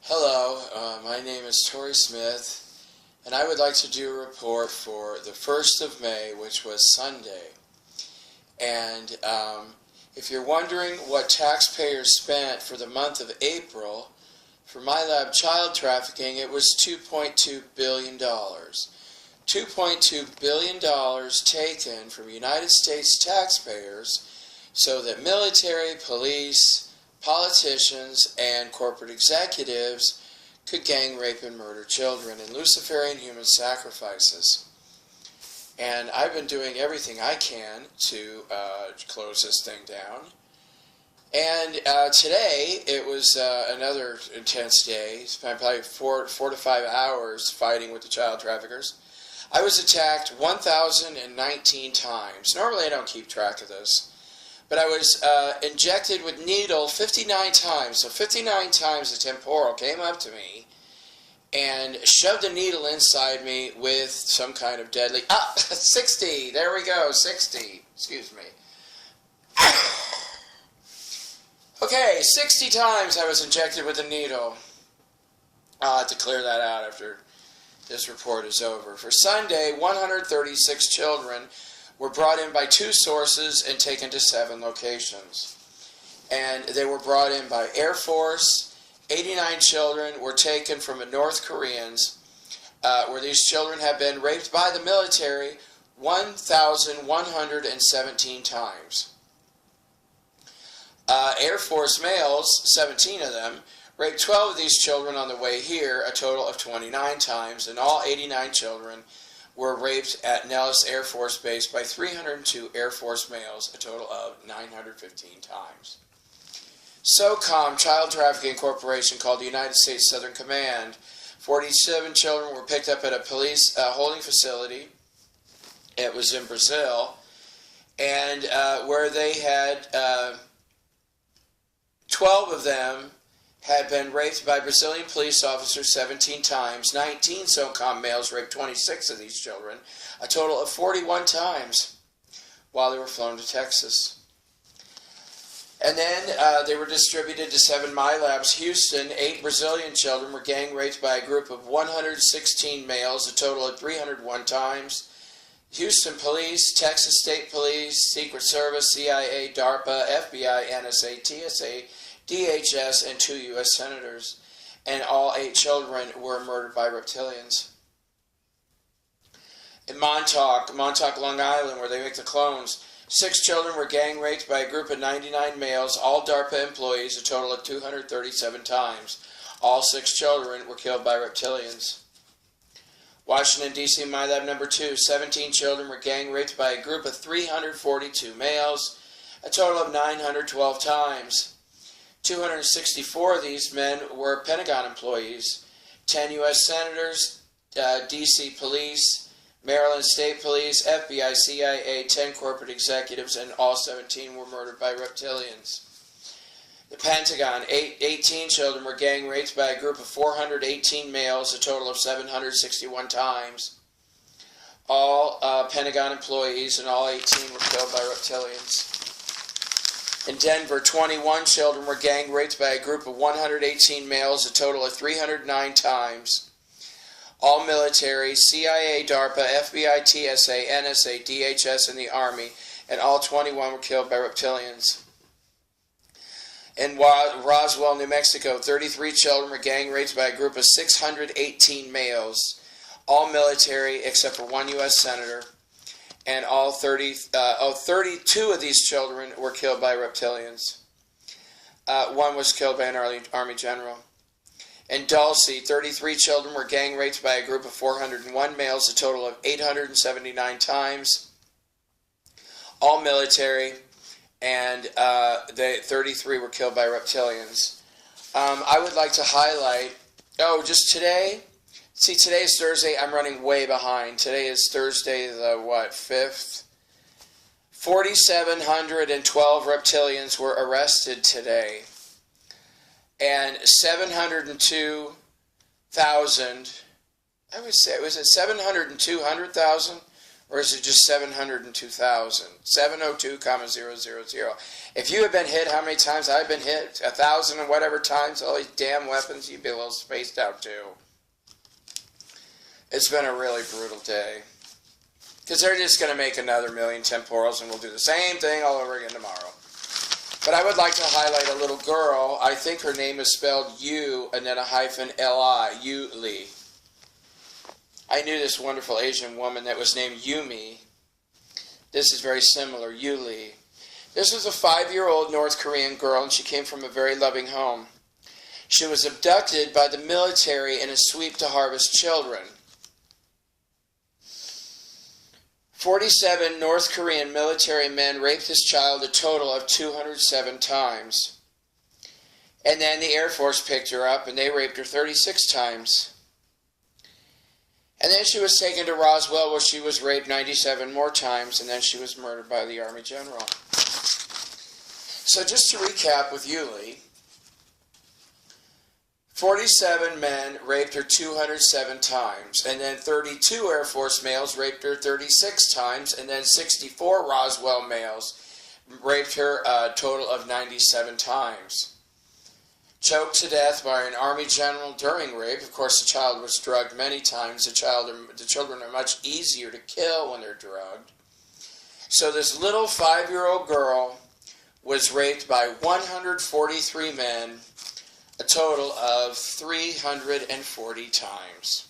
Hello, my name is Tori Smith, and I would like to do a report for the 1st of May, which was Sunday. And if you're wondering what taxpayers spent for the month of April, for my lab child trafficking, it was $2.2 billion. $2.2 billion taken from United States taxpayers so that military, police, politicians, and corporate executives could gang rape and murder children in Luciferian human sacrifices. And I've been doing everything I can to close this thing down. And today, it was another intense day. Spent probably 4 to 5 hours fighting with the child traffickers. I was attacked 1,019 times. Normally I don't keep track of this. But I was injected with needle 59 times. So 59 times the temporal came up to me and shoved a needle inside me with some kind of deadly... 60! There we go, 60. Excuse me. Okay, 60 times I was injected with a needle. I'll have to clear that out after this report is over. For Sunday, 136 children were brought in by 2 sources and taken to 7 locations. And they were brought in by Air Force. 89 children were taken from the North Koreans, where these children have been raped by the military 1,117 times. Air Force males, 17 of them, raped 12 of these children on the way here, a total of 29 times, and all 89 children were raped at Nellis Air Force Base by 302 Air Force males, a total of 915 times. SOCOM Child Trafficking Corporation, called the United States Southern Command, 47 children were picked up at a police holding facility. It was in Brazil, and where they had 12 of them had been raped by Brazilian police officers 17 times. 19 SOCOM males raped 26 of these children, a total of 41 times, while they were flown to Texas. And then they were distributed to 7 My Labs. Houston, 8 Brazilian children were gang raped by a group of 116 males, a total of 301 times. Houston Police, Texas State Police, Secret Service, CIA, DARPA, FBI, NSA, TSA, DHS, and 2 U.S. senators, and all 8 children were murdered by reptilians. In Montauk, Long Island, where they make the clones, 6 children were gang raped by a group of 99 males, all DARPA employees, a total of 237 times. All 6 children were killed by reptilians. Washington, D.C., My Lab number 2, 17 children were gang raped by a group of 342 males, a total of 912 times. 264 of these men were Pentagon employees, 10 U.S. senators, D.C. police, Maryland State Police, FBI, CIA, 10 corporate executives, and all 17 were murdered by reptilians. The Pentagon, 18 children were gang raped by a group of 418 males, a total of 761 times. All Pentagon employees and all 18 were killed by reptilians. In Denver, 21 children were gang raped by a group of 118 males, a total of 309 times. All military, CIA, DARPA, FBI, TSA, NSA, DHS, and the Army, and all 21 were killed by reptilians. In Roswell, New Mexico, 33 children were gang raped by a group of 618 males, all military except for 1 U.S. senator, and all 32 of these children were killed by reptilians. 1 was killed by an Army general. In Dulce, 33 children were gang raped by a group of 401 males, a total of 879 times, all military, and 33 were killed by reptilians. I would like to highlight, just today, today is Thursday, I'm running way behind. Today is Thursday the, 5th? 4,712 reptilians were arrested today. And 702,000, I would say, was it 702,000 Or is it just 702,000? 702,000. If you have been hit, how many times I've been hit? 1,000 and whatever times, all these damn weapons, you'd be a little spaced out too. It's been a really brutal day. Because they're just going to make another million temporals and we'll do the same thing all over again tomorrow. But I would like to highlight a little girl. I think her name is spelled U and then a hyphen L-I. Yu-Li. I knew this wonderful Asian woman that was named Yumi. This is very similar, Yu-Li. This was a 5-year-old North Korean girl, and she came from a very loving home. She was abducted by the military in a sweep to harvest children. 47 North Korean military men raped this child a total of 207 times. And then the Air Force picked her up, and they raped her 36 times. And then she was taken to Roswell, where she was raped 97 more times, and then she was murdered by the Army General. So just to recap with Yuli, 47 men raped her 207 times, and then 32 Air Force males raped her 36 times, and then 64 Roswell males raped her a total of 97 times. Choked to death by an Army general during rape. Of course, the child was drugged many times. The children are much easier to kill when they're drugged. So this little 5-year-old girl was raped by 143 men, a total of 340 times.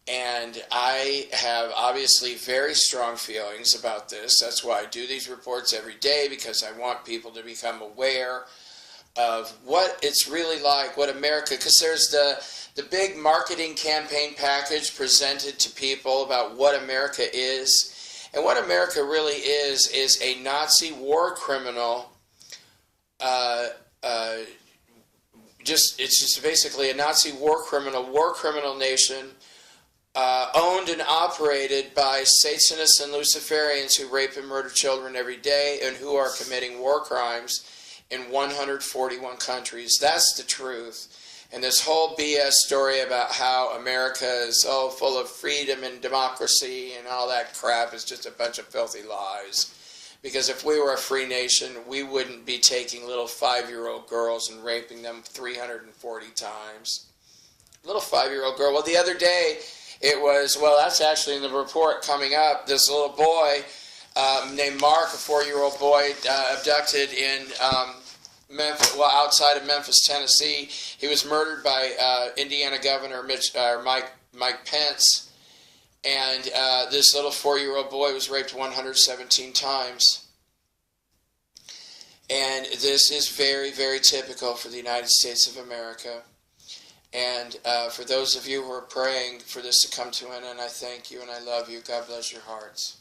And I have obviously very strong feelings about this. That's why I do these reports every day, because I want people to become aware of what it's really like, what America, because there's the big marketing campaign package presented to people about what America is. And what America really is a Nazi war criminal. It's just basically a Nazi war criminal nation, owned and operated by Satanists and Luciferians who rape and murder children every day and who are committing war crimes in 141 countries. That's the truth. And this whole BS story about how America is so full of freedom and democracy and all that crap is just a bunch of filthy lies. Because if we were a free nation, we wouldn't be taking little 5-year-old girls and raping them 340 times. Little 5-year-old girl. Well, the other day, that's actually in the report coming up, this little boy named Mark, a 4-year-old boy, abducted in Memphis, outside of Memphis, Tennessee. He was murdered by Indiana Governor Mike Pence. And this little 4-year-old boy was raped 117 times. And this is very, very typical for the United States of America. And for those of you who are praying for this to come to an end, I thank you and I love you. God bless your hearts.